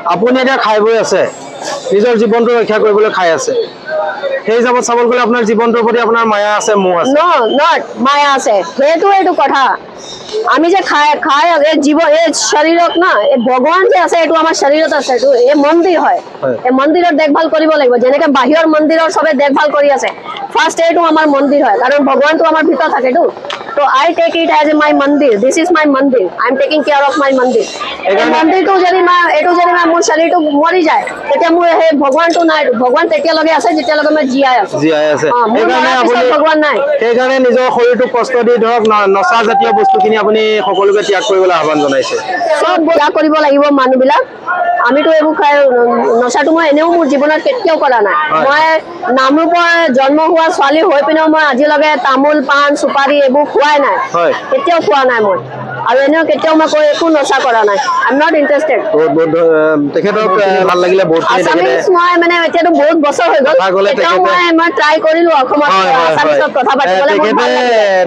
আপুনি এতিয়া খাই বৈ আছে নিজৰ জীৱনটো ৰক্ষা কৰিবলৈ খাই আছে সেই হিচাপত চাবলৈ গ'লে আপোনাৰ জীৱনটোৰ প্ৰতি আপোনাৰ মায়া আছে মোহ আছে নট মায়া আছে সেইটো কথা আমি যে খাই এই জীৱ এই শৰীৰক না এই ভগৱান যে আছে এইটো আমাৰ শৰীৰত আছে এইটো এই মন্দিৰ হয় এই মন্দিৰৰ দেখভাল কৰিব লাগিব যেনেকে বাহিৰৰ মন্দিৰৰ সবে দেখভাল কৰি আছে ফাৰ্ষ্ট এইটো আমাৰ মন্দিৰ হয় কাৰণ ভগৱানটো আমাৰ ভিতৰত থাকেটো So I take it as my mandir. This is my mandir. I am taking care of my mandir. এই মন্দিৰটো যদি মই মোৰ শৰীৰটো মৰি যায় তেতিয়া মোৰ সেই ভগৱানটো নাই ভগৱান তেতিয়া লগে আছে যেতিয়া লগে মই জীয়াই আছে সেইকাৰণে আপুনি ভগৱান নাই সেইকাৰণে নিজৰ শৰীৰটো কষ্ট দি ধৰক নচা জাতীয় বস্তুখিনি আপুনি সকলোকে ত্যাগ কৰিবলৈ আহ্বান জনাইছে সব ত্যাগ কৰিব লাগিব মানুহবিলাক আমিতো এইবোৰ খাই নচাটো মই এনেও মোৰ জীৱনত কেতিয়াও কৰা নাই মই নামৰূপৰ জন্ম হোৱা ছোৱালী হৈ পিনেও মই আজিলৈকে তামোল পাণ সুপাৰী এইবোৰ খোৱাই নাই কেতিয়াও খোৱা নাই মই আৰু এনেও কেতিয়াও মই একো নচা কৰা নাই আই এম নট ইণ্টাৰেষ্টেড তেখেতক ভাল লাগিলে বহুতখিনি মই মানে এতিয়াতো বহুত বছৰ হৈ গ'ল মই ট্ৰাই কৰিলো অসমত আছামিছত কথা পাতিবলৈ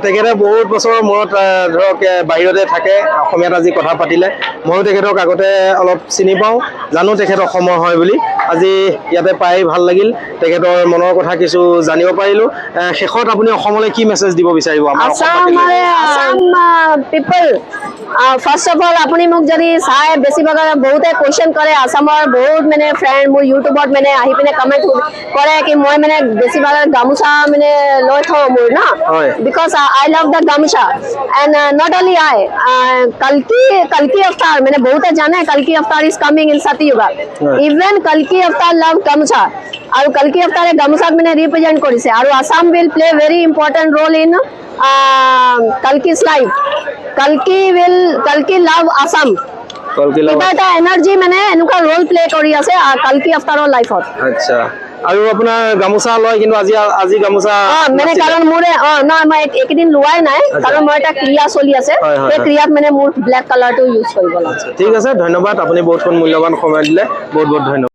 তেখেতে বহুত বছৰৰ মূৰত ধৰক বাহিৰতে থাকে অসমীয়াত আজি কথা পাতিলে ময়ো তেখেতক আগতে অলপ চিনি পাওঁ জানো তেখেত অসমৰ হয় বুলি আজি ইয়াতে পাই ভাল লাগিল তেখেতৰ মনৰ কথা কিছু জানিব পাৰিলো শেষত আপুনি অসমলৈ কি মেছেজ দিব বিচাৰিব আসাম পিপল ফাৰ্ষ্ট অফ অল আপুনি মোক যদি চাই বেছিভাগ বহুতে কুৱেশ্যন কৰে আসামৰ বহুত মানে ফ্ৰেণ্ড মোৰ ইউটিউবত মানে আহি পিনে কমেণ্ট কৰে কি মই মানে বেছিভাগ গামোচা মানে লৈ থওঁ মোৰ না because I love the gamosa and not only আই কলকি অৱতাৰ মানে বহুতে জানে কলকি অৱতাৰ ইজ কামিং ইন সতयुगा ইভেন কলকি অৱতাৰ লাভ গামোচা আৰু কলকি অৱতাৰে গামোচাক মানে ৰিপ্ৰেজেণ্ট কৰিছে আৰু Assam will play very important role in Kalki's life. Kalki love Assam. কিবা এটা এনাৰ্জি মানে এনেকুৱা ৰোল প্লে কৰি আছে কালকি আফতাৰৰ লাইফত আচ্ছা আৰু আপোনাৰ গামোচা লয় কিন্তু আজি গামোচা মানে কাৰণ মোৰে নহয় মই একদিন লোৱাই নাই কাৰণ মই এটা ক্ৰিয়া চলি আছে এই ক্ৰিয়াত মানে মোৰ ব্লেক কালাৰটো ইউজ কৰিব লাগে ঠিক আছে ধন্যবাদ আপুনি বহুত মূল্যৱান সময় দিলে বহুত ধন্যবাদ